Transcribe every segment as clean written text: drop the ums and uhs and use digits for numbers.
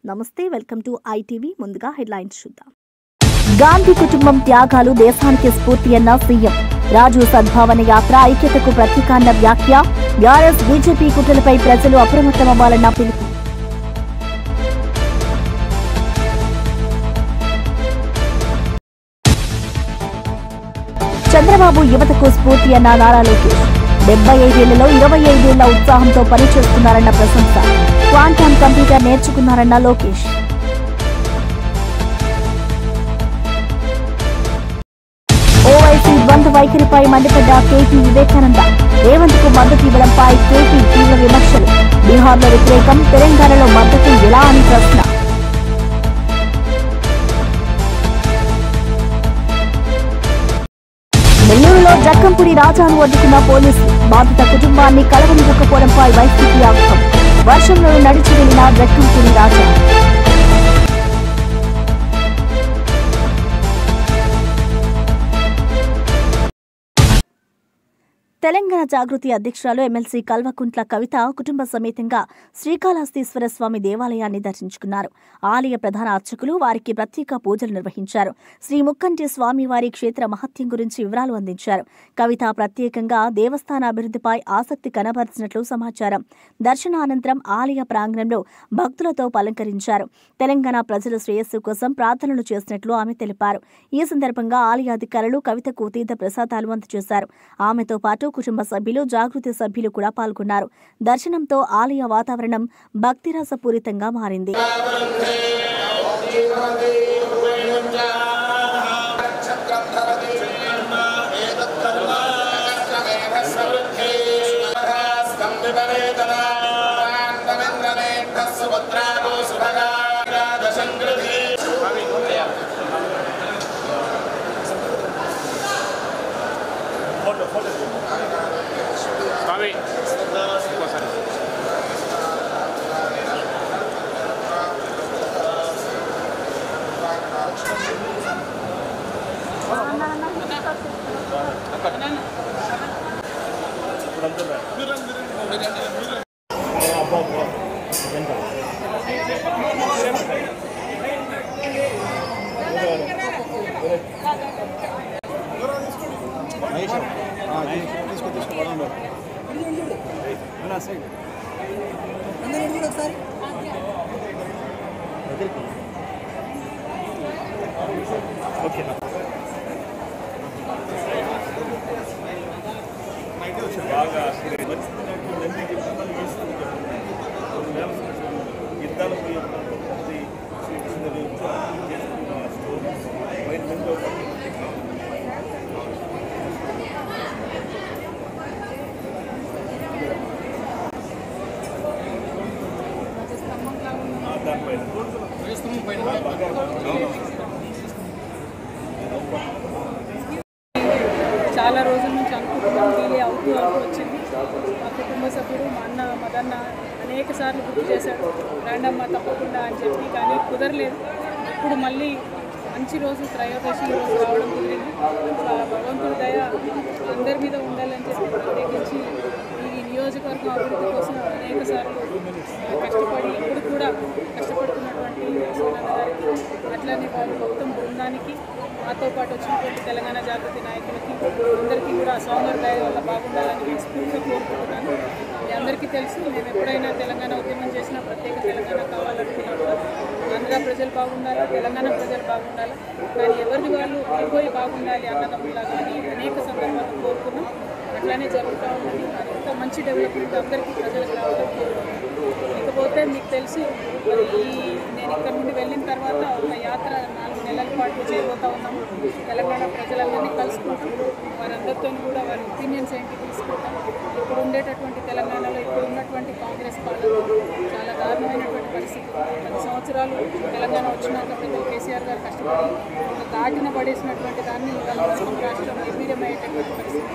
నమస్తే, welcome to ITV. ముందుగా headlines చూద్దాం. గాంధీ కుటుంబం త్యాగాలు దేశానికి స్ఫూర్తి అన్న సీఎం. రాజు సద్భావన యాత్ర ఐక్యతకు ప్రతీక అన్న వ్యాఖ్య. బీఆర్ఎస్ బీజేపీ కుట్రలపై ప్రజలు అప్రమత్తమవ్వాలన్న పిలుపు. చంద్రబాబు యువతకు స్ఫూర్తి అన్న నారా లోకేష్. 75 ఏళ్లలో 25 ఏళ్ల ఉత్సాహంతో పనిచేస్తున్నారన్న ప్రశంస. క్వాంటమ్ కంప్యూటర్ నేర్చుకున్నారన్న లోకేష్. ఓవైసీ ద్వంద్వ వైఖరిపై మండిపడ్డ కేపీ వివేకానంద. రేవంత్ కు మద్దతు ఇవ్వడంపై కేపీ తీవ్ర విమర్శలు. బీహార్లో వ్యతిరేకం, తెలంగాణలో మద్దతు ఎలా అని ప్రశ్న. నెల్లూరులో జక్కంపూడి రాజాను అడ్డుకున్న పోలీసులు. బాధిత కుటుంబాన్ని కలవనివ్వకపోవడంపై వైసీపీ ఆగ్రహం. వర్షంలో నడిచి వెళ్లిన జక్కంపూడి రాజా. తెలంగాణ జాగృతి అధ్యక్షురాలు ఎమ్మెల్సీ కల్వకుంట్ల కవిత కుటుంబ సమేతంగా శ్రీకాళహస్తీశ్వర స్వామి దేవాలయాన్ని దర్శించుకున్నారు. ఆలయ ప్రధాన అర్చకులు వారికి ప్రత్యేక పూజలు నిర్వహించారు. శ్రీ ముక్కంటి స్వామివారి క్షేత్ర మహత్యం గురించి వివరాలు అందించారు. కవిత ప్రత్యేకంగా దేవస్థాన అభివృద్ధిపై ఆసక్తి కనబరిచినట్లు సమాచారం. దర్శనానంతరం ఆలయ ప్రాంగణంలో భక్తులతో పలంకరించారు. తెలంగాణ ప్రజల శ్రేయస్సు కోసం ప్రార్థనలు చేసినట్లు ఆమె తెలిపారు. ఈ సందర్భంగా ఆలయ అధికారులు కవితకు తీర్థ ప్రసాదాలు అందజేశారు. ఆమెతో పాటు కుటుంబ సభ్యులు, జాగృతి సభ్యులు కూడా పాల్గొన్నారు. దర్శనంతో ఆలయ వాతావరణం భక్తిరసపూరితంగా మారింది. చాలా రోజుల నుంచి అనుకుంటున్నాం, డీలే అవుతూ వచ్చింది. మా కుటుంబ సభ్యుడు మా అన్న మదన్న అనేక సార్లు గుర్తు చేశాడు, రాండమ్మ తప్పకుండా అని చెప్పి, కానీ కుదరలేదు. ఇప్పుడు మళ్ళీ మంచి రోజు, త్రయోదశి రోజు రావడం కుదిరింది. భగవంతుడి దయ అందరి మీద ఉండాలని చెప్పి ప్రత్యేకించి ఈ నియోజకవర్గం అభివృద్ధి కోసం అనేక సార్లు కష్టపడి ఎప్పుడు కూడా కష్టపడుతున్నటువంటి సోనన్న గారికి, అట్లానే వారి మొత్తం బృందానికి, మాతో పాటు వచ్చినటువంటి తెలంగాణ జాగృతి నాయకులకి అందరికీ కూడా స్వామివారి దయ వల్ల బాగుండాలని మనస్ఫూర్తిగా కోరుకుంటున్నాను. మీ అందరికీ తెలుసు, మేము ఎప్పుడైనా తెలంగాణ ఉద్యమం చేసినా ప్రత్యేక తెలంగాణ కావాలనుకున్నప్పుడు ఆంధ్ర ప్రజలు బాగుండాలి, తెలంగాణ ప్రజలు బాగుండాలి, కానీ ఎవరిది వాళ్ళు విడిపోయి బాగుండాలి అన్నదమ్ములా కానీ అనేక సందర్భాలు కోరుకున్నాం. అట్లానే జరుగుతూ ఉన్నది. అంత మంచి డెవలప్మెంట్ అందరికీ ప్రజలకు రావాలని కోరుకుంటున్నాం. ఇకపోతే మీకు తెలుసు, నేను ఇక్కడ నుండి వెళ్ళిన తర్వాత ఒక యాత్ర 4 నెలల పాటు చేయబోతూ ఉన్నాము. తెలంగాణ ప్రజలందరినీ కలుసుకుంటాం, వారందరితో కూడా వారి ఒపీనియన్స్ ఏంటి తీసుకుంటాం. ఇప్పుడు ఉండేటటువంటి తెలంగాణలో ఇప్పుడు ఉన్నటువంటి కాంగ్రెస్ పాలన చాలా దారుణమైనటువంటి పరిస్థితి. 10 సంవత్సరాలు తెలంగాణ వచ్చినాక పెద్దలు కేసీఆర్ గారు కష్టపడి ఒక దాటిన పడేసినటువంటి దాన్ని ఇవాళ రాష్ట్రం నిర్వీర్యమయ్యేటటువంటి పరిస్థితి.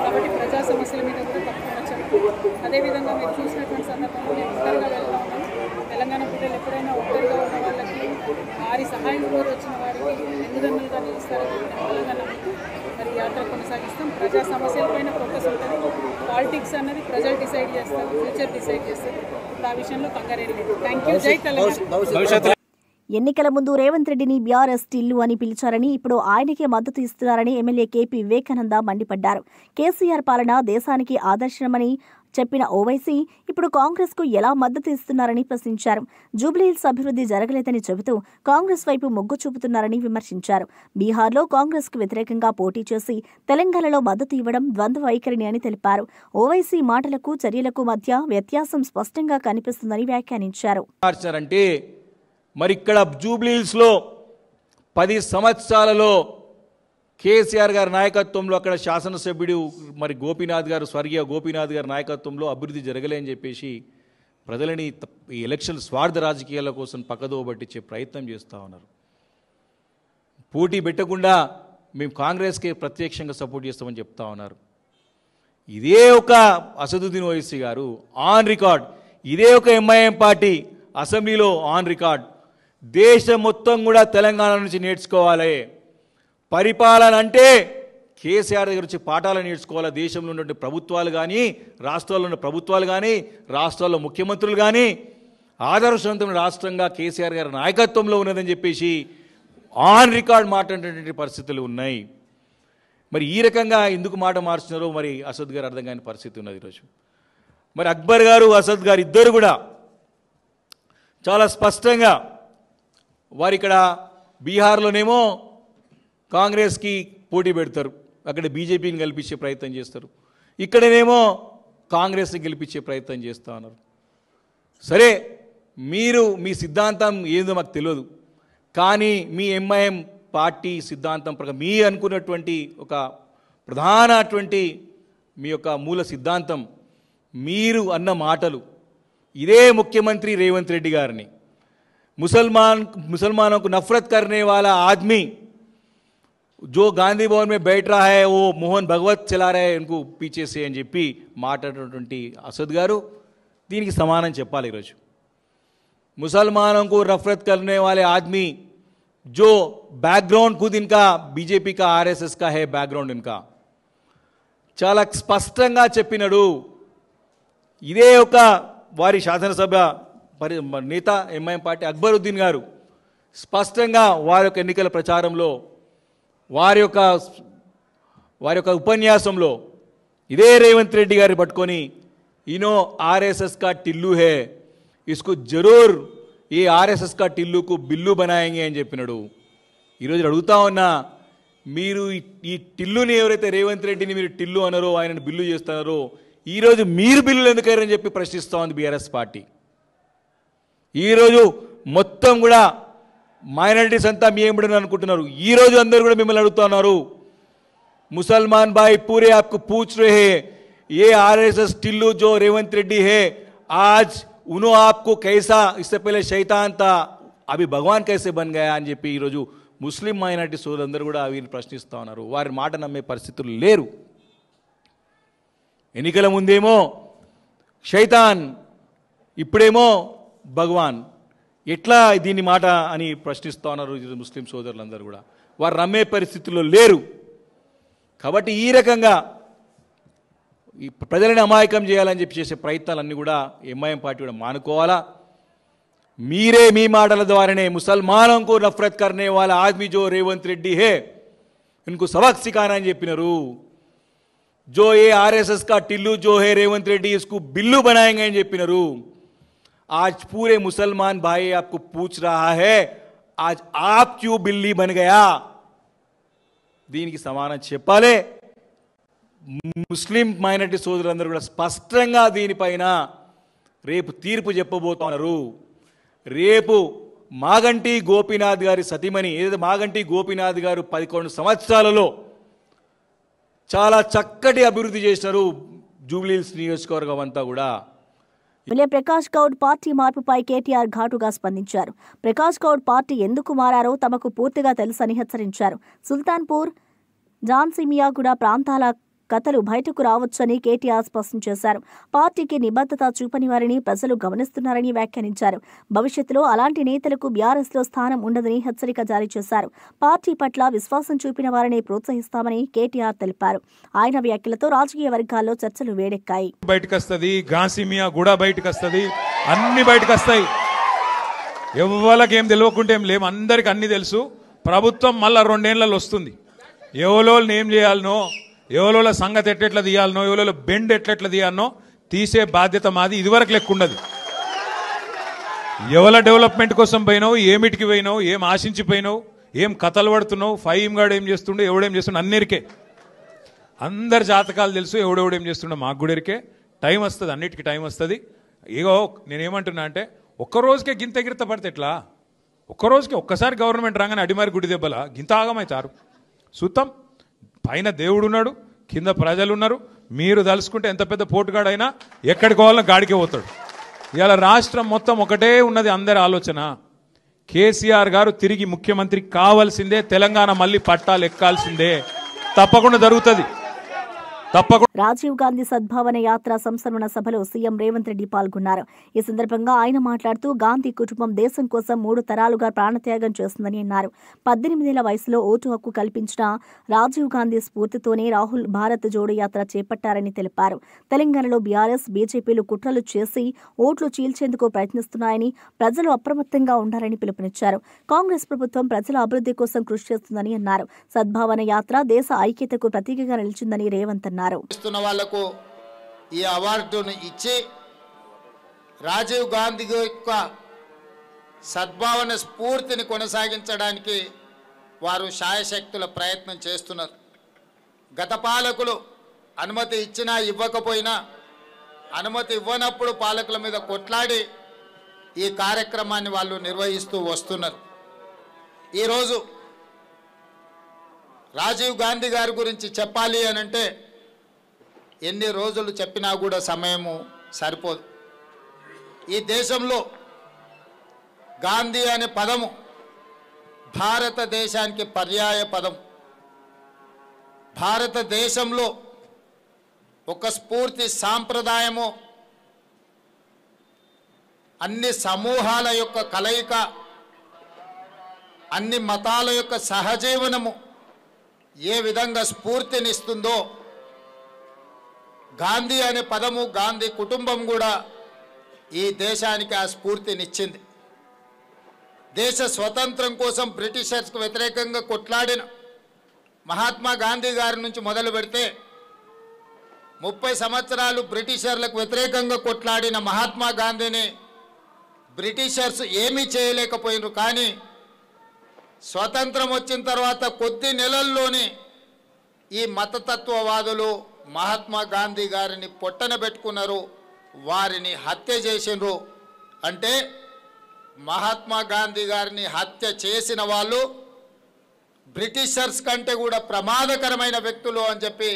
కాబట్టి ప్రజా సమస్యల మీద కూడా తప్పకుండా చెప్పాలి. అదేవిధంగా మీరు చూసినటువంటి సందర్భంలో మేము ఒంటరిగా వెళ్తా ఉన్నాం. తెలంగాణ బిడ్డలు ఎప్పుడైనా ఒంటరిగా ఉన్న వాళ్ళకి వారి సహాయం కోరి వచ్చిన వారికి వెన్నుదన్నులుగా నిలుస్తారని బలంగా నమ్ముతూ మరి యాత్ర కొనసాగిస్తాం. ప్రజా సమస్యలపైన ఫోకస్ ఉంటుంది. పాలిటిక్స్ అన్నది ప్రజలు డిసైడ్ చేస్తారు, ఫ్యూచర్ డిసైడ్ చేస్తారు. ఇప్పుడు ఆ విషయంలో కంగారేం లేదు. Thank you. జై తెలంగాణ. ఎన్నికల ముందు రేవంత్ రెడ్డిని బీఆర్ఎస్ టిల్లు అని పిలిచారని, ఇప్పుడు ఆయనకే మద్దతు ఇస్తున్నారని ఎమ్మెల్యే కేపీ వివేకానంద మండిపడ్డారు. కేసీఆర్ పాలన దేశానికి ఆదర్శనమని చెప్పిన ఓవైసీ ఇప్పుడు కాంగ్రెస్ కు ఎలా మద్దతు ఇస్తున్నారని ప్రశ్నించారు. జూబ్లీహిల్స్ అభివృద్ధి జరగలేదని చెబుతూ కాంగ్రెస్ వైపు మొగ్గు చూపుతున్నారని విమర్శించారు. బీహార్లో కాంగ్రెస్ కు వ్యతిరేకంగా పోటీ చేసి తెలంగాణలో మద్దతు ఇవ్వడం ద్వంద్వ వైఖరిని అని తెలిపారు. ఓవైసీ మాటలకు చర్యలకు మధ్య వ్యత్యాసం స్పష్టంగా కనిపిస్తుందని వ్యాఖ్యానించారు. మరి ఇక్కడ జూబ్లీహిల్స్లో 10 సంవత్సరాలలో కేసీఆర్ గారి నాయకత్వంలో అక్కడ శాసనసభ్యుడు మరి గోపీనాథ్ గారు, స్వర్గీయ గోపీనాథ్ గారి నాయకత్వంలో అభివృద్ధి జరగలేని చెప్పేసి ప్రజలని ఈ ఎలక్షన్ స్వార్థ రాజకీయాల కోసం పక్కదో పట్టించే ప్రయత్నం చేస్తూ ఉన్నారు. పోటీ పెట్టకుండా మేము కాంగ్రెస్కే ప్రత్యక్షంగా సపోర్ట్ చేస్తామని చెప్తా ఉన్నారు. ఇదే ఒక అసదుద్దీన్ ఓవైసీ గారు ఆన్ రికార్డ్, ఇదే ఒక ఎంఐఎం పార్టీ అసెంబ్లీలో ఆన్ రికార్డ్, దేశం మొత్తం కూడా తెలంగాణ నుంచి నేర్చుకోవాలి. పరిపాలన అంటే కేసీఆర్ దగ్గర నుంచి పాఠాలు నేర్చుకోవాలి. దేశంలో ఉన్నటువంటి ప్రభుత్వాలు కానీ, రాష్ట్రాల్లో ఉన్న ప్రభుత్వాలు కానీ, రాష్ట్రాల్లో ముఖ్యమంత్రులు కానీ ఆదర్శవంతమైన రాష్ట్రంగా కేసీఆర్ గారి నాయకత్వంలో ఉన్నదని చెప్పేసి ఆన్ రికార్డ్ మాట్లాడేటువంటి పరిస్థితులు ఉన్నాయి. మరి ఈ రకంగా ఎందుకు మాట మార్చున్నారో మరి అసద్ గారు అర్థం కాని పరిస్థితి ఉన్నది ఈరోజు. మరి అక్బర్ గారు, అసద్ గారు ఇద్దరు కూడా చాలా స్పష్టంగా వారు ఇక్కడ బీహార్లోనేమో కాంగ్రెస్కి పోటీ పెడతారు, అక్కడ బీజేపీని గెలిపించే ప్రయత్నం చేస్తారు. ఇక్కడనేమో కాంగ్రెస్ని గెలిపించే ప్రయత్నం చేస్తూ ఉన్నారు. సరే, మీరు మీ సిద్ధాంతం ఏందో మాకు తెలియదు, కానీ మీ ఎంఐఎం పార్టీ సిద్ధాంతం ప్రకారం మీ అనుకున్నటువంటి ఒక ప్రధానటువంటి మీ యొక్క మూల సిద్ధాంతం, మీరు అన్న మాటలు ఇదే ముఖ్యమంత్రి రేవంత్ రెడ్డి గారిని मुसलमानों को नफरत करने वाला आदमी जो गांधी भवन में बैठ रहा है वो मोहन भगवत चला रहे हैं उनको पीछे से అని చెప్పి మాట్లాడినటువంటి అసద్ గారు దీనికి సమానం చెప్పాలి. ఈరోజు मुसलमानों को नफरत करने वाले आदमी जो बैकग्राउंड खुद इनका बीजेपी का आरएसएस का है बैकग्राउंड इनका చాలా స్పష్టంగా చెప్పినాడు. ఇదే ఒక వారి శాసనసభ నేత ఎంఐఎం పార్టీ అక్బరుద్దీన్ గారు స్పష్టంగా వారి యొక్క ఎన్నికల ప్రచారంలో వారి యొక్క ఉపన్యాసంలో ఇదే రేవంత్ రెడ్డి గారిని పట్టుకొని ఇనో ఆర్ఎస్ఎస్ కా టిల్లు హే ఇస్కు జరూర్ ఈ ఆర్ఎస్ఎస్ కా టిల్లుకు బిల్లు బనాయంగే అని చెప్పినాడు. ఈరోజు అడుగుతా ఉన్నా, మీరు ఈ టిల్లుని ఎవరైతే రేవంత్ రెడ్డిని మీరు టిల్లు అన్నారో, ఆయనను బిల్లు చేస్తున్నారో, ఈరోజు మీరు బిల్లులు ఎందుకయ్యారని చెప్పి ప్రశ్నిస్తూ ఉంది బీఆర్ఎస్ పార్టీ. ఈరోజు మొత్తం కూడా మైనారిటీస్ అంతా మీ ఏమిడని అనుకుంటున్నారు. ఈరోజు అందరూ కూడా మిమ్మల్ని అడుగుతున్నారు, ముసల్మాన్ భాई पूरे आपको पूछ रहे हैं ये आरएसएस टिल्लू जो रेवंत रेड्डी है आज उन्होंने आपको कैसा, इससे पहले शैतान था अभी भगवान कैसे बन गया అని చెప్పి ఈరోజు ముస్లిం మైనారిటీ సోదరులందరూ కూడా వీరిని ప్రశ్నిస్తూ ఉన్నారు. వారి మాట నమ్మే పరిస్థితులు లేరు. ఎన్నికల ముందేమో శైతాన్, ఇప్పుడేమో భగవాన్, ఎట్లా దీని మాట అని ప్రశ్నిస్తూ ఉన్నారు ముస్లిం సోదరులందరూ కూడా. వారు నమ్మే పరిస్థితుల్లో లేరు. కాబట్టి ఈ రకంగా ఈ ప్రజలని అమాయకం చేయాలని చెప్పి చేసే ప్రయత్నాలన్నీ కూడా ఎంఐఎం పార్టీ కూడా మానుకోవాలా. మీరే మీ మాటల ద్వారానే ముసల్మానం को नफरत करने वाला आदमी जो रेवंत रेड्डी है इनको सबक सिखाना అని చెప్పినారు. जो ये आरएसएस का टिल्लू जो है रेवंत रेड्डी इसको बिल्लू बनाएंगे అని చెప్పినారు. आज पूरे मुसलमान भाई आपको पूछ रहा है आज आप क्यों बिल्ली बन गया, దీనికి సమానం చెప్పాలి. ముస్లిం మైనారిటీ సోదరులందరూ కూడా స్పష్టంగా దీనిపైన రేపు తీర్పు చెప్పబోతున్నారు. రేపు మాగంటి గోపీనాథ్ గారి సతీమణి, ఏదైతే మాగంటి గోపీనాథ్ గారు 11 సంవత్సరాలలో చాలా చక్కటి అభివృద్ధి చేసినారు జూబ్లీహిల్స్ నియోజకవర్గం అంతా కూడా. ఎమ్మెల్యే ప్రకాష్ గౌడ్ పార్టీ మార్పుపై కేటీఆర్ ఘాటుగా స్పందించారు. ప్రకాష్ గౌడ్ పార్టీ ఎందుకు మారారో తమకు పూర్తిగా తెలుసని హెచ్చరించారు. సుల్తాన్పూర్, జాన్సిమియాగూడ ప్రాంతాల కథలు బయటకు రావచ్చని కేటీఆర్ స్పష్టం చేశారు. పార్టీకి నిబద్ధత చూపని వారిని ప్రజలు గమనిస్తున్నారని వ్యాఖ్యానించారు. భవిష్యత్తులో అలాంటి నేతలకు బీఆర్ఎస్లో స్థానం ఉండదని హెచ్చరిక జారీ చేశారు. పార్టీ పట్ల విశ్వాసం చూపిన వారిని ప్రోత్సహిస్తామని కేటీఆర్ తెలిపారు. ఆయన వ్యాఖ్యలతో రాజకీయ వర్గాల్లో చర్చలు వేడెక్కాయి. బయటకొస్తది, గాసిమియా కూడా బయటకొస్తది, అన్ని బయటకొస్తాయి. ఎవరికి ఏం తెలియకుంటే ఏం లేవు, అందరికి అన్ని తెలుసు. ప్రభుత్వం మళ్ళా 2 ఏళ్లలో వస్తుంది. ఎవరో ఏం చేయాలనో, ఎవరో సంగతి ఎట్లెట్లా తీయాలనో, ఎవరో బెండ్ ఎట్లెట్లా తీయాలనో తీసే బాధ్యత మాది. ఇదివరకు లెక్క ఉండదు. ఎవల డెవలప్మెంట్ కోసం పోయినావు, ఏమిటికి పోయినావు, ఏం ఆశించిపోయినావు, ఏం కథలు పడుతున్నావు, ఫైమ్ గాడు ఏం చేస్తుండో, ఎవడేం చేస్తుండో అన్నిరికే అందరి జాతకాలు తెలుసు. ఎవడెవడేం చేస్తుండో మాకు కూడా ఎరికే. టైం వస్తుంది, అన్నిటికీ టైం వస్తుంది. ఇగో నేనేమంటున్నా అంటే ఒక్కరోజుకే గింత ఎగిరిత పడితే ఎట్లా? ఒక్కరోజుకే ఒక్కసారి గవర్నమెంట్ రాగానే అడిమారి గుడి దెబ్బల గింత ఆగమవుతారు. సుత్తం పైన దేవుడు ఉన్నాడు, కింద ప్రజలు ఉన్నారు. మీరు తలుసుకుంటే ఎంత పెద్ద పోటుగాడైనా ఎక్కడికి పోవాలన్నా గాడికే పోతాడు. ఇవాళ రాష్ట్రం మొత్తం ఒకటే ఉన్నది, అందరి ఆలోచన. కేసీఆర్ గారు తిరిగి ముఖ్యమంత్రి కావాల్సిందే, తెలంగాణ మళ్ళీ పట్టాలు ఎక్కాల్సిందే, తప్పకుండా జరుగుతుంది. రాజీవ్ గాంధీ సద్భావన యాత్ర సంస్మరణ సభలో సీఎం రేవంత్ రెడ్డి పాల్గొన్నారు. ఈ సందర్భంగా ఆయన మాట్లాడుతూ గాంధీ కుటుంబం దేశం కోసం 3 తరాలుగా ప్రాణత్యాగం చేస్తుందని అన్నారు. 18 ఏళ్ల వయసులో ఓటు హక్కు కల్పించిన రాజీవ్ గాంధీ స్ఫూర్తితోనే రాహుల్ భారత్ జోడో యాత్ర చేపట్టారని తెలిపారు. తెలంగాణలో బీఆర్ఎస్, బీజేపీలు కుట్రలు చేసి ఓట్లు చీల్చేందుకు ప్రయత్నిస్తున్నాయని, ప్రజలు అప్రమత్తంగా ఉండాలని పిలుపునిచ్చారు. కాంగ్రెస్ ప్రభుత్వం ప్రజల అభివృద్ధి కోసం కృషి చేస్తుందని అన్నారు. సద్భావన యాత్ర దేశ ఐక్యతకు ప్రతీకగా నిలిచిందని రేవంత్ అన్నారు. వాళ్లకు ఈ అవార్డును ఇచ్చి రాజీవ్ గాంధీ యొక్క సద్భావన స్ఫూర్తిని కొనసాగించడానికి వారు శాయశక్తుల ప్రయత్నం చేస్తున్నారు. గత పాలకులు అనుమతి ఇచ్చినా ఇవ్వకపోయినా, అనుమతి ఇవ్వనప్పుడు పాలకుల మీద కొట్లాడి ఈ కార్యక్రమాన్ని వాళ్ళు నిర్వహిస్తూ వస్తున్నారు. ఈరోజు రాజీవ్ గాంధీ గారి గురించి చెప్పాలి అనంటే ఎన్ని రోజులు చెప్పినా కూడా సమయము సరిపోదు. ఈ దేశంలో గాంధీ అనే పదము భారతదేశానికి పర్యాయ పదం. భారతదేశంలో ఒక స్ఫూర్తి సాంప్రదాయము, అన్ని సమూహాల యొక్క కలయిక, అన్ని మతాల యొక్క సహజీవనము ఏ విధంగా స్ఫూర్తినిస్తుందో గాంధీ అనే పదము, గాంధీ కుటుంబం కూడా ఈ దేశానికి ఆ స్ఫూర్తినిచ్చింది. దేశ స్వతంత్రం కోసం బ్రిటిషర్స్కు వ్యతిరేకంగా కొట్లాడిన మహాత్మా గాంధీ గారి నుంచి మొదలు పెడితే 30 సంవత్సరాలు బ్రిటిషర్లకు వ్యతిరేకంగా కొట్లాడిన మహాత్మా గాంధీని బ్రిటిషర్స్ ఏమీ చేయలేకపోయినారు. కానీ స్వతంత్రం వచ్చిన తర్వాత కొద్ది నెలల్లోనే ఈ మతతత్వవాదులు మహాత్మా గాంధీ గారిని పొట్టన పెట్టుకున్నారు, వారిని హత్య చేసినారు. అంటే మహాత్మా గాంధీ గారిని హత్య చేసిన వాళ్ళు బ్రిటిషర్స్ కంటే కూడా ప్రమాదకరమైన వ్యక్తులు అని చెప్పి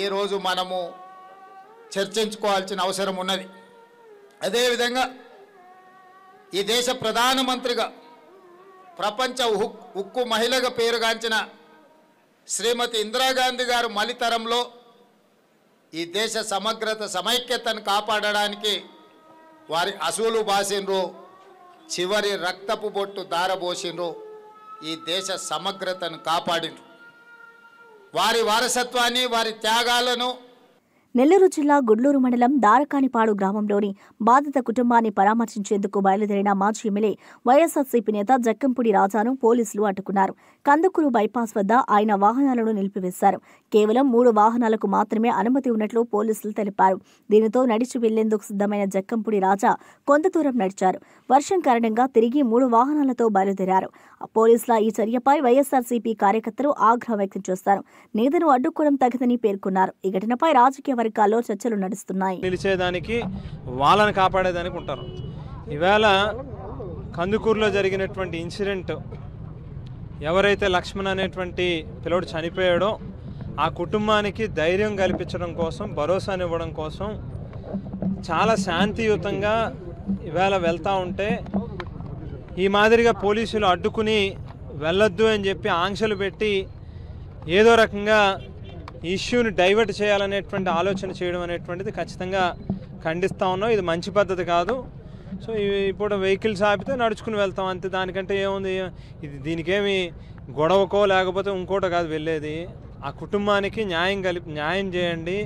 ఈరోజు మనము చర్చించుకోవాల్సిన అవసరం ఉన్నది. అదేవిధంగా ఈ దేశ ప్రధానమంత్రిగా ప్రపంచ ఉక్కు మహిళగా పేరుగాంచిన శ్రీమతి ఇందిరాగాంధీ గారు మలితరంలో ఈ దేశ సమగ్రత, సమైక్యతను కాపాడడానికి వారి అసూలు బాసిండ్రు, చివరి రక్తపు బొట్టు దారబోసిండ్రు, ఈ దేశ సమగ్రతను కాపాడిండ్రు. వారి వారసత్వాన్ని, వారి త్యాగాలను నెల్లూరు జిల్లా గుడ్లూరు మండలం దారకానిపాడు గ్రామంలోని బాధిత కుటుంబాన్ని పరామర్శించేందుకు బయలుదేరిన మాజీ ఎమ్మెల్యే వైఎస్ఆర్సీపీ నేత జక్కంపూడి రాజాను పోలీసులు అడ్డుకున్నారు. కందుకూరు బైపాస్ వద్ద ఆయన వాహనాలను నిలిపివేశారు. కేవలం 3 వాహనాలకు మాత్రమే అనుమతి ఉన్నట్లు పోలీసులు తెలిపారు. దీనితో నడిచి వెళ్లేందుకు సిద్ధమైన జక్కంపూడి రాజా కొంత దూరం నడిచారు. వర్షం కారణంగా తిరిగి 3 వాహనాలతో బయలుదేరారు. పోలీసుల ఈ చర్యపై వైఎస్ఆర్సీపీ కార్యకర్తలు ఆగ్రహం వ్యక్తం చేశారు. నేతను అడ్డుకోవడం తగదని పేర్కొన్నారు. ఈ ఘటనపై రాజకీయ వర్గాల్లో చర్చలు నడుస్తున్నాయి. నిలిచేదానికి, వాళ్ళని కాపాడేదానికి ఉంటారు. ఇవాళ కందుకూరులో జరిగినటువంటి ఇన్సిడెంట్, ఎవరైతే లక్ష్మణ్ అనేటువంటి పిల్లోడు చనిపోయాడో ఆ కుటుంబానికి ధైర్యం కల్పించడం కోసం, భరోసానివ్వడం కోసం చాలా శాంతియుతంగా ఇవాళ వెళ్తూ ఉంటే ఈ మాదిరిగా పోలీసులు అడ్డుకుని వెళ్ళొద్దు అని చెప్పి ఆంక్షలు పెట్టి ఏదో రకంగా ఇష్యూని డైవర్ట్ చేయాలనేటువంటి ఆలోచన చేయడం అనేటువంటిది ఖచ్చితంగా ఖండిస్తూ ఉన్నాం. ఇది మంచి పద్ధతి కాదు. సో ఇప్పుడు వెహికల్స్ ఆపితే నడుచుకుని వెళ్తాం అంతే, దానికంటే ఏముంది. ఇది దీనికేమి గొడవకో లేకపోతే ఇంకోటో కాదు వెళ్ళేది. ఆ కుటుంబానికి న్యాయం చేయండి.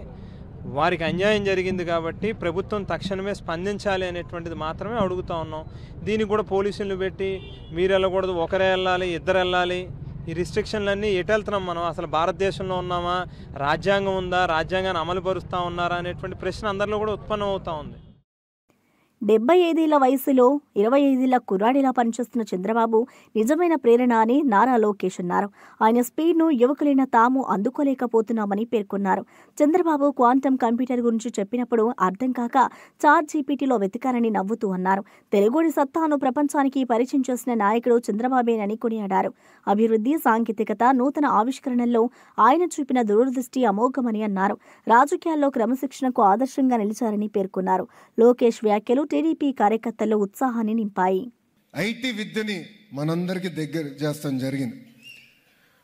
వారికి అన్యాయం జరిగింది కాబట్టి ప్రభుత్వం తక్షణమే స్పందించాలి అనేటువంటిది మాత్రమే అడుగుతూ ఉన్నాం. దీనికి కూడా పోలీసులను పెట్టి మీరు వెళ్ళకూడదు, ఒకరే వెళ్ళాలి, ఇద్దరు వెళ్ళాలి, ఈ రిస్ట్రిక్షన్లన్నీ ఎటు వెళ్తున్నాం మనం? అసలు భారతదేశంలో ఉన్నామా? రాజ్యాంగం ఉందా? రాజ్యాంగాన్ని అమలు పరుస్తూ ఉన్నారా అనేటువంటి ప్రశ్న అందరిలో కూడా ఉత్పన్నం అవుతూ ఉంది. 75 ఏళ్ల వయసులో 25 ఏళ్ల కుర్రాడిలా పనిచేస్తున్న చంద్రబాబు నిజమైన ప్రేరణ అని నారా లోకేష్ అన్నారు. ఆయన స్పీడ్ను యువకులైన తాము అందుకోలేకపోతున్నామని పేర్కొన్నారు. చంద్రబాబు క్వాంటమ్ కంప్యూటర్ గురించి చెప్పినప్పుడు అర్థం కాక చాట్‌జీపీటీలో వెతికారని నవ్వుతూ అన్నారు. తెలుగుడి సత్తాను ప్రపంచానికి పరిచయం చేసిన నాయకుడు చంద్రబాబేనని కొనియాడారు. అభివృద్ధి, సాంకేతికత, నూతన ఆవిష్కరణల్లో ఆయన చూపిన దూరదృష్టి అమోఘమని అన్నారు. రాజకీయాల్లో క్రమశిక్షణకు ఆదర్శంగా నిలిచారని పేర్కొన్నారు. లోకేష్ వ్యాఖ్యలు టీడీపీ కార్యకర్తల్లో ఉత్సాహాన్ని నింపాయి. ఐటీ విద్యని మనందరికీ దగ్గర చేస్తాం జరిగింది.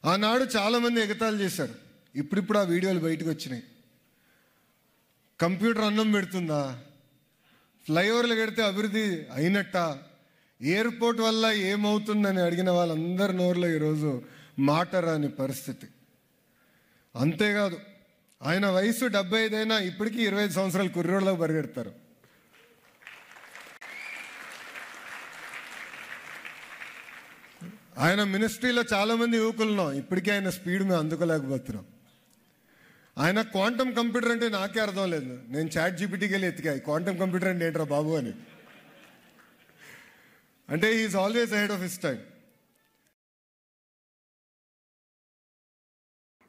ఆనాడు చాలామంది ఎగతాళి చేశారు. ఇప్పుడిప్పుడు ఆ వీడియోలు బయటకు వచ్చినాయి. కంప్యూటర్ అన్నం పెడుతుందా? ఫ్లైఓవర్లు కడితే అభివృద్ధి అయినట్ట? ఎయిర్పోర్ట్ వల్ల ఏమవుతుందని అడిగిన వాళ్ళందరి నోరులో ఈరోజు మాట రాని పరిస్థితి. అంతేకాదు, ఆయన వయసు 75 అయినా ఇప్పటికీ 25 సంవత్సరాల కుర్రోళ్ళలో పరిగెడతారు. ఆయన మినిస్ట్రీలో చాలామంది యువకులు ఉన్నాం, ఇప్పటికీ ఆయన స్పీడ్ మేము అందుకోలేకపోతున్నాం. ఆయన క్వాంటమ్ కంప్యూటర్ అంటే నాకే అర్థం లేదు. నేను చాట్‌జీపీటీకి వెళ్ళి ఎతికా, క్వాంటమ్ కంప్యూటర్ అంటే ఏంట్రా బాబు అని. అంటే he's always ahead of his time.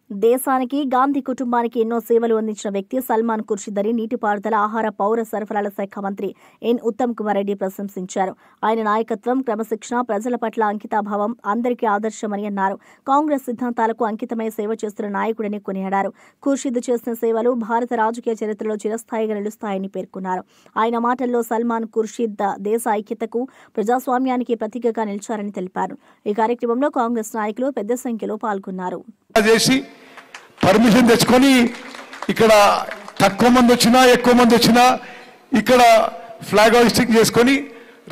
దేశానికి, గాంధీ కుటుంబానికి ఎన్నో సేవలు అందించిన వ్యక్తి సల్మాన్ ఖుర్షిద్ అని నీటిపారుదల, ఆహార, పౌర సరఫరాల శాఖ మంత్రి ఎన్ ఉత్తమ్ కుమార్ రెడ్డి ప్రశంసించారు. ఆయన నాయకత్వం, క్రమశిక్షణ, ప్రజల పట్ల అంకితాభావం అందరికీ ఆదర్శమని అన్నారు. కాంగ్రెస్ సిద్ధాంతాలకు అంకితమై సేవ చేస్తున్న నాయకుడని కొనియాడారు. ఖుర్షిద్ చేసిన సేవలు భారత రాజకీయ చరిత్రలో చిరస్థాయిగా నిలుస్తాయని పేర్కొన్నారు. ఆయన మాటల్లో సల్మాన్ ఖుర్షిద్ దేశ ఐక్యతకు, ప్రజాస్వామ్యానికి ప్రతీకగా నిలిచారని తెలిపారు. ఈ కార్యక్రమంలో కాంగ్రెస్ నాయకులు పెద్ద సంఖ్యలో పాల్గొన్నారు. పర్మిషన్ తెచ్చుకొని ఇక్కడ తక్కువ మంది వచ్చినా ఎక్కువ మంది వచ్చినా ఇక్కడ ఫ్లాగ్ హాయిస్టింగ్ చేసుకొని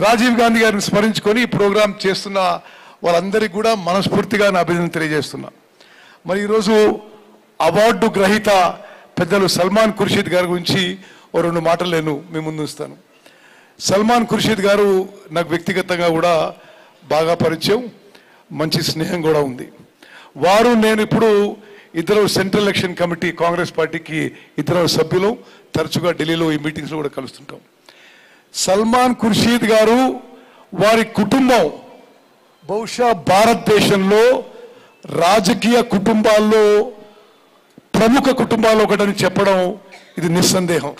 రాజీవ్ గాంధీ గారిని స్మరించుకొని ఈ ప్రోగ్రాం చేస్తున్న వాళ్ళందరికీ కూడా మనస్ఫూర్తిగా నా అభినందన తెలియజేస్తున్నా. మరి ఈరోజు అవార్డు గ్రహీత పెద్దలు సల్మాన్ ఖుర్షిద్ గారి గురించి ఓ 2 మాటలు నేను మీ ముందు ఉంచుతాను. సల్మాన్ ఖుర్షిద్ గారు నాకు వ్యక్తిగతంగా కూడా బాగా పరిచయం, మంచి స్నేహం కూడా ఉంది. వారు నేను ఇప్పుడు ఇద్దరు సెంట్రల్ ఎలక్షన్ కమిటీ కాంగ్రెస్ పార్టీకి ఇద్దరు సభ్యులు, తరచుగా ఢిల్లీలో ఈ మీటింగ్స్లో కూడా కలుస్తుంటాం. సల్మాన్ ఖుర్షిద్ గారు, వారి కుటుంబం బహుశా భారతదేశంలో రాజకీయ కుటుంబాల్లో ప్రముఖ కుటుంబాల్లో ఒకటని చెప్పడం ఇది నిస్సందేహం.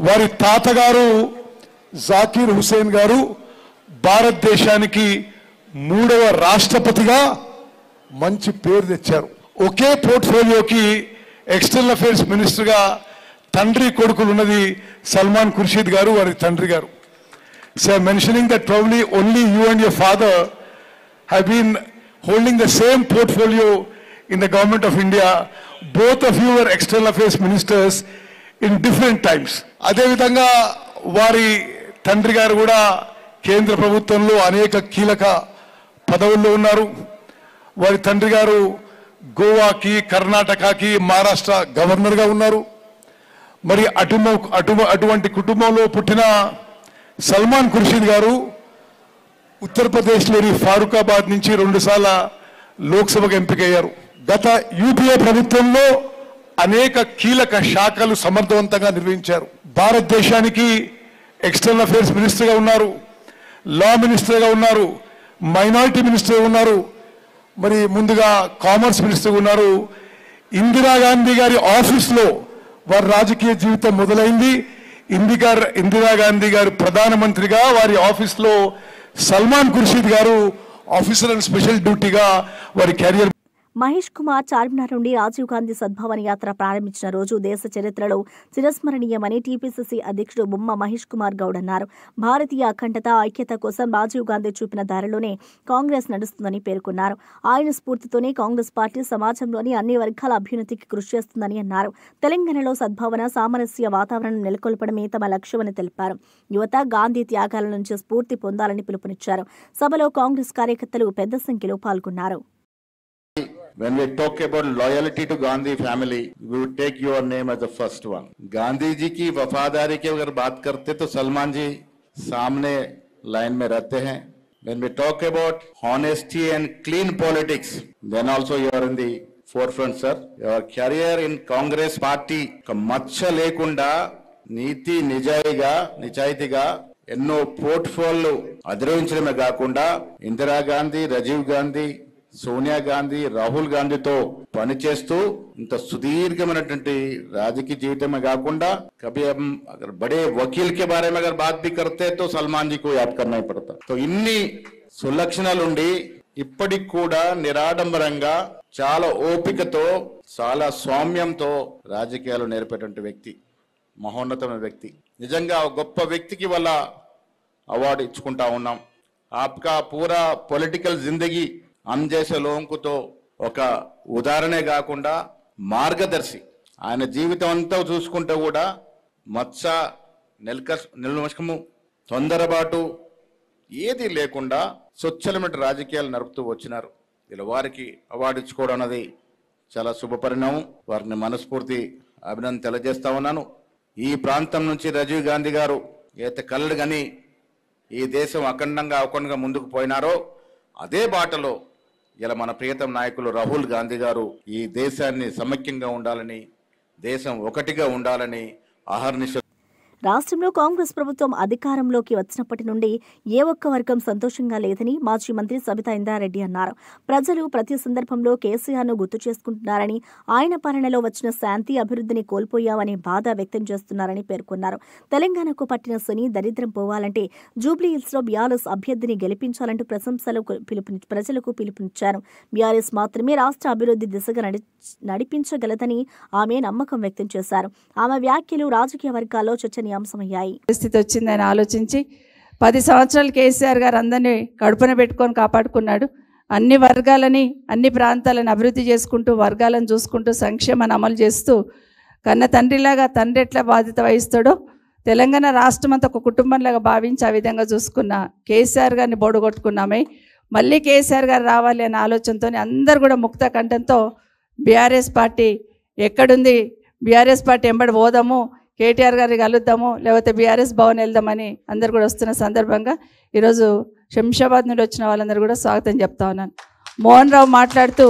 వారి తాతగారు జాకీర్ హుసేన్ గారు భారతదేశానికి 3వ రాష్ట్రపతిగా మంచి పేరు తెచ్చారు. ఒకే పోర్ట్ఫోలియోకి ఎక్స్టర్నల్ అఫైర్స్ మినిస్టర్గా తండ్రి కొడుకులు ఉన్నది సల్మాన్ ఖుర్షిద్ గారు, వారి తండ్రి గారు. So I mentioning that probably only you and your father have been holding the same portfolio in the government of India. Both of you were external affairs ministers in different times. అదేవిధంగా వారి తండ్రి గారు కూడా కేంద్ర ప్రభుత్వంలో అనేక కీలక పదవుల్లో ఉన్నారు. వారి తండ్రి గారు గోవాకి, కర్ణాటకకి, మహారాష్ట్ర గవర్నర్గా ఉన్నారు. మరి అటువంటి కుటుంబంలో పుట్టిన సల్మాన్ ఖుర్షిద్ గారు ఉత్తరప్రదేశ్లోని ఫారూకాబాద్ నుంచి 2 సార్ల లోక్సభకు ఎంపికయ్యారు. గత యూపీఏ ప్రభుత్వంలో అనేక కీలక శాఖలు సమర్థవంతంగా నిర్వహించారు. భారతదేశానికి ఎక్స్టర్నల్ అఫైర్స్ మినిస్టర్గా ఉన్నారు, లా మినిస్టర్గా ఉన్నారు, మైనారిటీ మినిస్టర్గా ఉన్నారు, మరి ముందుగా కామర్స్ మినిస్టర్ ఉన్నారు. ఇందిరాగాంధీ గారి ఆఫీస్లో వారి రాజకీయ జీవితం మొదలైంది. ఇందిరాగాంధీ గారు ప్రధానమంత్రిగా వారి ఆఫీస్లో సల్మాన్ ఖుర్షిద్ గారు ఆఫీసర్ అండ్ స్పెషల్ డ్యూటీగా వారి కెరియర్. మహేష్ కుమార్ చార్మినార్ నుండి రాజీవ్ గాంధీ సద్భావన యాత్ర ప్రారంభించిన రోజు దేశ చరిత్రలో చిరస్మరణీయమని టీపీసీసీ అధ్యక్షుడు బొమ్మ మహేష్ కుమార్ గౌడ్ అన్నారు. భారతీయ అఖండత ఐక్యత కోసం రాజీవ్ గాంధీ చూపిన దారిలోనే కాంగ్రెస్ నడుస్తుందని పేర్కొన్నారు. ఆయన స్ఫూర్తితోనే కాంగ్రెస్ పార్టీ సమాజంలోని అన్ని వర్గాల అభ్యున్నతికి కృషి చేస్తుందని అన్నారు. తెలంగాణలో సద్భావన, సామరస్య వాతావరణం నెలకొల్పడమే తమ లక్ష్యమని తెలిపారు. యువత గాంధీ త్యాగాల నుంచి స్ఫూర్తి పొందాలని పిలుపునిచ్చారు. సభలో కాంగ్రెస్ కార్యకర్తలు పెద్ద సంఖ్యలో పాల్గొన్నారు. When we talk about loyalty to Gandhi family, we would take your name as the first one. Gandhi ji की वफादारी की अगर बात करते तो सलमान जी सामने लाइन में रहते हैं. When we talk about honesty and clean politics, then also you are in the forefront, sir. Your career in Congress party का मच्छ लेकुंडा నీతి నిజాయితీగా ఎన్నో పోర్ట్ఫోలియో అధిరోహించడమే కాకుండా ఇందిరాగాంధీ, రాజీవ్ గాంధీ, సోనియా గాంధీ, రాహుల్ గాంధీతో పనిచేస్తూ ఇంత సుదీర్ఘమైనటువంటి రాజకీయ జీవితమే కాకుండా कभी हम अगर बड़े वकील के बारे में अगर बात भी करते तो सलमान जी को याद करना ही पड़ता. तो ఇన్ని సులక్షణాలుండి ఇప్పటికి కూడా నిరాడంబరంగా చాలా ఓపికతో చాలా సౌమ్యంతో రాజకీయాలు నేర్పేటువంటి వ్యక్తి, మహోన్నతమైన వ్యక్తి. నిజంగా గొప్ప వ్యక్తికి వల్ల అవార్డు ఇచ్చుకుంటా ఉన్నాం. आपका पूरा పొలిటికల్ జిందగీ हम जैसे लोगों को तो ఒక ఉదాహరణే కాకుండా మార్గదర్శి. ఆయన జీవితం అంతా చూసుకుంటే కూడా మత్స నిర్లక్ష్యము, తొందరపాటు ఏది లేకుండా స్వచ్ఛమైన రాజకీయాలు నడుపుతూ వచ్చినారు. ఇలా వారికి అవార్డు ఇచ్చుకోవడం అనేది చాలా శుభ పరిణామం. వారిని మనస్ఫూర్తి అభినందన తెలియజేస్తా ఉన్నాను. ఈ ప్రాంతం నుంచి రాజీవ్ గాంధీ గారు ఏదైతే కలలు గని ఈ దేశం అఖండంగా ముందుకు పోయినారో అదే బాటలో ఇలా మన ప్రియతమ నాయకులు రాహుల్ గాంధీ గారు ఈ దేశాన్ని సమైక్యంగా ఉండాలని, దేశం ఒకటిగా ఉండాలని అహర్నిశ. రాష్ట్రంలో కాంగ్రెస్ ప్రభుత్వం అధికారంలోకి వచ్చినప్పటి నుండి ఏ ఒక్క వర్గం సంతోషంగా లేదని మాజీ మంత్రి సబితా ఇంద్రారెడ్డి అన్నారు. ప్రజలు ప్రతి సందర్భంలో కేసీఆర్ను గుర్తు చేసుకుంటున్నారని, ఆయన పాలనలో వచ్చిన శాంతి, అభివృద్ధిని కోల్పోయామని బాధ వ్యక్తం చేస్తున్నారని పేర్కొన్నారు. తెలంగాణకు పట్టిన శని దరిద్రం పోవాలంటే జూబ్లీహిల్స్లో బీఆర్ఎస్ అభ్యర్థిని గెలిపించాలంటూ ప్రజలకు పిలుపునిచ్చారు. బీఆర్ఎస్ మాత్రమే రాష్ట్ర అభివృద్ధి దిశగా నడిపించగలదని ఆమె నమ్మకం వ్యక్తం చేశారు. ఆమె వ్యాఖ్యలు రాజకీయ వర్గాల్లో చర్చనీయాంశమయ్యాయి. పరిస్థితి వచ్చిందని ఆలోచించి 10 సంవత్సరాలు కేసీఆర్ గారు అందరినీ కడుపున పెట్టుకొని కాపాడుకున్నాడు. అన్ని వర్గాలని, అన్ని ప్రాంతాలను అభివృద్ధి చేసుకుంటూ, వర్గాలను చూసుకుంటూ, సంక్షేమాన్ని అమలు చేస్తూ కన్న తండ్రిలాగా తండ్రి ఎట్లా బాధ్యత వహిస్తాడో తెలంగాణ రాష్ట్రం అంతా ఒక కుటుంబంలాగా భావించి ఆ విధంగా చూసుకున్న కేసీఆర్ గారిని బోడగొట్టుకున్నామే. మళ్ళీ కేసీఆర్ గారు రావాలి అనే ఆలోచనతో అందరు కూడా ముక్త కంఠంతో బీఆర్ఎస్ పార్టీ ఎక్కడుంది, బీఆర్ఎస్ పార్టీ ఎంబడి పోదాము, కేటీఆర్ గారిని కలుద్దాము, లేకపోతే బీఆర్ఎస్ భవన్ వెళ్దామని అందరు కూడా వస్తున్న సందర్భంగా ఈరోజు శంషాబాద్ నుండి వచ్చిన వాళ్ళందరూ కూడా స్వాగతం చెప్తా ఉన్నాను. మోహన్ రావు మాట్లాడుతూ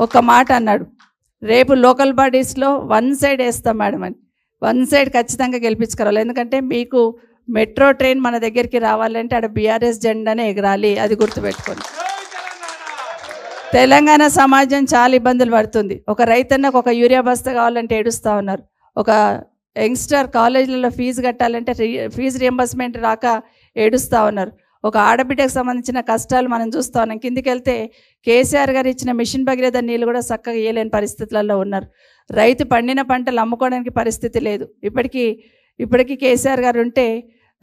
ఒక మాట అన్నాడు, రేపు లోకల్ బాడీస్లో 1 సైడ్ వేస్తాం మేడం అని. 1 సైడ్ ఖచ్చితంగా గెలిపించుకోవాలి. ఎందుకంటే మీకు మెట్రో ట్రైన్ మన దగ్గరికి రావాలంటే ఆడ బీఆర్ఎస్ జెండానే ఎగరాలి, అది గుర్తుపెట్టుకోండి. తెలంగాణ సమాజం చాలా ఇబ్బందులు పడుతుంది. ఒక రైతన్నకు ఒక యూరియా బస్తా కావాలంటే ఏడుస్తూ ఉన్నారు. ఒక యంగ్స్టర్ కాలేజీలలో ఫీజు కట్టాలంటే ఫీజు రియంబర్స్మెంట్ రాక ఏడుస్తూ ఉన్నారు. ఒక ఆడబిడ్డకు సంబంధించిన కష్టాలు మనం చూస్తూ ఉన్నాం. కిందికి వెళ్తే కేసీఆర్ గారు ఇచ్చిన మిషన్ భగీరథ నీళ్ళు కూడా చక్కగా ఇయ్యలేని పరిస్థితులలో ఉన్నారు. రైతు పండిన పంటలు అమ్ముకోవడానికి పరిస్థితి లేదు. ఇప్పటికీ కేసీఆర్ గారు ఉంటే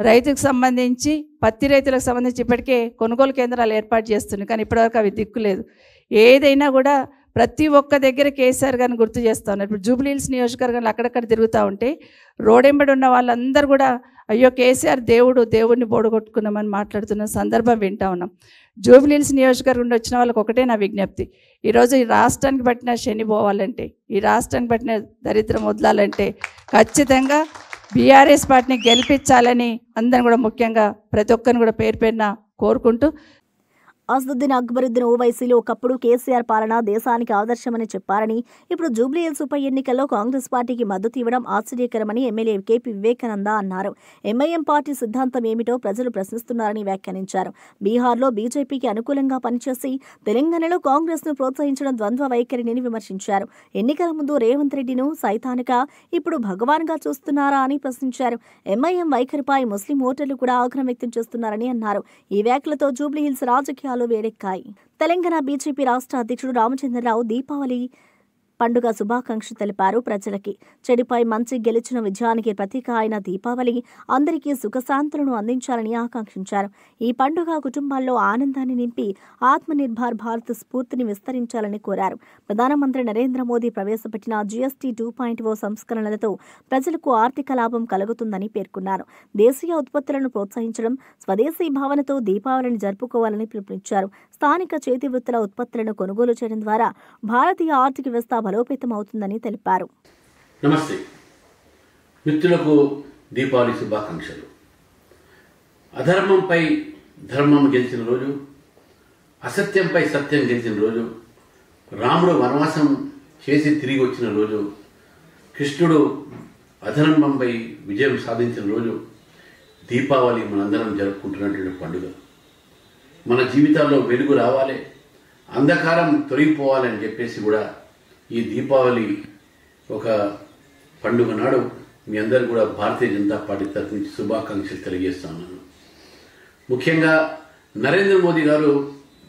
రైతుకు సంబంధించి, పత్తి రైతులకు సంబంధించి ఇప్పటికే కొనుగోలు కేంద్రాలు ఏర్పాటు చేస్తున్నాయి. కానీ ఇప్పటివరకు అవి దిక్కులేదు. ఏదైనా కూడా ప్రతి ఒక్క దగ్గర కేసీఆర్ గారిని గుర్తు చేస్తూ ఉన్నారు. ఇప్పుడు జూబ్లీహిల్స్ నియోజకవర్గంలో అక్కడక్కడ తిరుగుతూ ఉంటే రోడెంబడి ఉన్న వాళ్ళందరూ కూడా అయ్యో కేసీఆర్ దేవుడిని బోడగొట్టుకున్నామని మాట్లాడుతున్న సందర్భం వింటా ఉన్నాం. జూబ్లీహిల్స్ నియోజకవర్గం నుండి వచ్చిన వాళ్ళకి ఒకటే నా విజ్ఞప్తి, ఈరోజు ఈ రాష్ట్రానికి పట్టిన శని పోవాలంటే, ఈ రాష్ట్రానికి పట్టిన దరిద్రం వదలాలంటే ఖచ్చితంగా బీఆర్ఎస్ పార్టీని గెలిపించాలని అందరం కూడా ముఖ్యంగా ప్రతి ఒక్కరిని కూడా పేరు పేరున కోరుకుంటూ, అసదుద్దీన్ అక్బరుద్దీన్ ఓవైసీలో ఒకప్పుడు కేసీఆర్ పాలన దేశానికి ఆదర్శమని చెప్పారని, ఇప్పుడు జూబ్లీహిల్స్ ఉప ఎన్నికల్లో కాంగ్రెస్ పార్టీకి మద్దతు ఇవ్వడం ఆశ్చర్యకరమని ఎమ్మెల్యే కేపీ వివేకానంద అన్నారు. ఎంఐఎం పార్టీ సిద్ధాంతం ఏమిటో ప్రజలు ప్రశ్నిస్తున్నారని వ్యాఖ్యానించారు. బీహార్లో బీజేపీకి అనుకూలంగా పనిచేసి తెలంగాణలో కాంగ్రెస్ను ప్రోత్సహించడం ద్వంద్వ వైఖరిని విమర్శించారు. ఎన్నికల ముందు రేవంత్ రెడ్డిను సైతానిగా, ఇప్పుడు భగవాన్గా చూస్తున్నారా అని ప్రశ్నించారు. ఎంఐఎం వైఖరిపై ముస్లిం ఓటర్లు కూడా ఆగ్రహం వ్యక్తం చేస్తున్నారని అన్నారు. ఈ వ్యాఖ్యలతో జూబ్లీహిల్స్ రాజకీయాల్లో రాష్ట్రాల్లో వేడెక్కాయి. తెలంగాణ బీజేపీ రాష్ట్ర అధ్యక్షుడు రామచంద్రరావు దీపావళి పండుగ శుభాకాంక్షలు తెలిపారు ప్రజలకి. చెడుపై మంచి గెలిచిన విజయానికి ప్రతీక అయిన దీపావళి అందరికీ సుఖశాంతులను అందించాలని ఆకాంక్షించారు. ఈ పండుగ కుటుంబాల్లో ఆనందాన్ని నింపి ఆత్మనిర్భర్ భారత్ స్ఫూర్తిని విస్తరించాలని కోరారు. ప్రధానమంత్రి నరేంద్ర మోదీ ప్రవేశపెట్టిన జీఎస్టీ 2.0 సంస్కరణలతో ప్రజలకు ఆర్థిక లాభం కలుగుతుందని పేర్కొన్నారు. దేశీయ ఉత్పత్తులను ప్రోత్సహించడం, స్వదేశీ భావనతో దీపావళిని జరుపుకోవాలని పిలుపునిచ్చారు. స్థానిక చేతి వృత్తుల ఉత్పత్తులను కొనుగోలు చేయడం ద్వారా భారతీయ ఆర్థిక వ్యవస్థ బలోపేతం అవుతుందని తెలిపారు. నమస్తే మిత్రులకు దీపావళి శుభాకాంక్షలు. అధర్మంపై ధర్మం గెలిచిన రోజు, అసత్యంపై సత్యం గెలిచిన రోజు, రాముడు వనవాసం చేసి తిరిగి వచ్చిన రోజు, కృష్ణుడు అధర్మంపై విజయం సాధించిన రోజు దీపావళి మనందరం జరుపుకుంటున్నటువంటి పండుగ. మన జీవితాల్లో వెలుగు రావాలి, అంధకారం తొలగిపోవాలని చెప్పేసి కూడా ఈ దీపావళి ఒక పండుగ నాడు మీ అందరూ కూడా భారతీయ జనతా పార్టీ తరఫు నుంచి శుభాకాంక్షలు తెలియజేస్తున్నాను. ముఖ్యంగా నరేంద్ర మోదీ గారు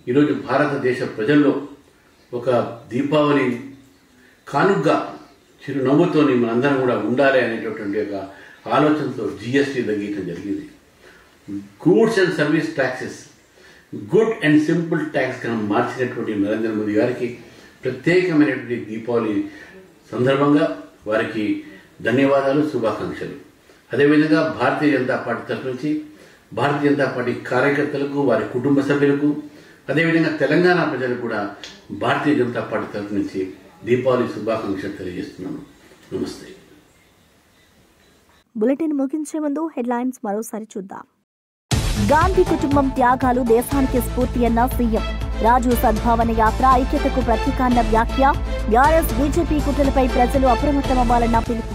ఈరోజు భారతదేశ ప్రజల్లో ఒక దీపావళి కానుగ్గా చిరునవ్వుతోని మనందరం కూడా ఉండాలి అనేటటువంటి ఒక ఆలోచనతో జీఎస్టీ తగ్గించడం జరిగింది. Goods and service taxes good and simple tax గా మార్చినటువంటి నరేంద్ర మోదీ గారికి ప్రత్యేకమైనటువంటి దీపావళి సందర్భంగా వారికి ధన్యవాదాలు, శుభాకాంక్షలు. అదేవిధంగా భారతీయ జనతా పార్టీ తరఫు నుంచి భారతీయ జనతా పార్టీ కార్యకర్తలకు, వారి కుటుంబ సభ్యులకు, అదేవిధంగా తెలంగాణ ప్రజలకు కూడా భారతీయ జనతా పార్టీ తరఫు నుంచి దీపావళి శుభాకాంక్షలు తెలియజేస్తున్నాను. నమస్తే. బులెటిన్ ముగించే ముందు హెడ్లైన్స్ మరోసారి చూద్దాం. గాంధీ కుటుంబం త్యాగాలు దేశానికి స్ఫూర్తి అన్న సీఎం. రాజు సద్భావన యాత్ర ఐక్యతకు ప్రతీక అన్న వ్యాఖ్య. బీఆర్ఎస్ బీజేపీ కుట్రలపై ప్రజలు అప్రమత్తమవ్వాలన్న పిలుపు.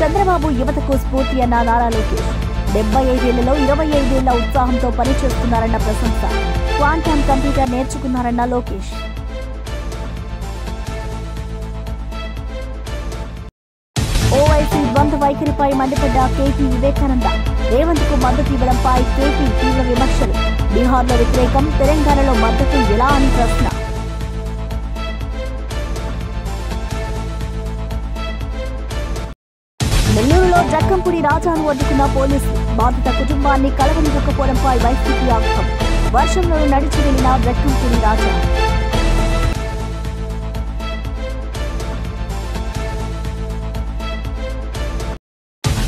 చంద్రబాబు యువతకు స్ఫూర్తి అన్న నారా లోకేష్. 75 ఏళ్లలో 25 ఏళ్ల ఉత్సాహంతో పనిచేస్తున్నారన్న ప్రశంస. క్వాంటమ్ కంప్యూటర్ నేర్చుకున్నారన్న లోకేష్. ఓవైసీ ద్వంద్వ వైఖరిపై మండిపడ్డ కేపీ వివేకానంద. రేవంత్ కు మద్దతు ఇవ్వడంపై కేపీ తీవ్ర విమర్శలు. బీహార్లో వ్యతిరేకం, తెలంగాణలో మద్దతు ఎలా అని ప్రశ్న. నెల్లూరులో జక్కంపూడి రాజాను అడ్డుకున్న పోలీసులు. బాధిత కుటుంబాన్ని కలవనివ్వకపోవడంపై వైసీపీ ఆగ్రహం. వర్షంలో నడిచి వెళ్లిన జక్కంపూడి రాజా.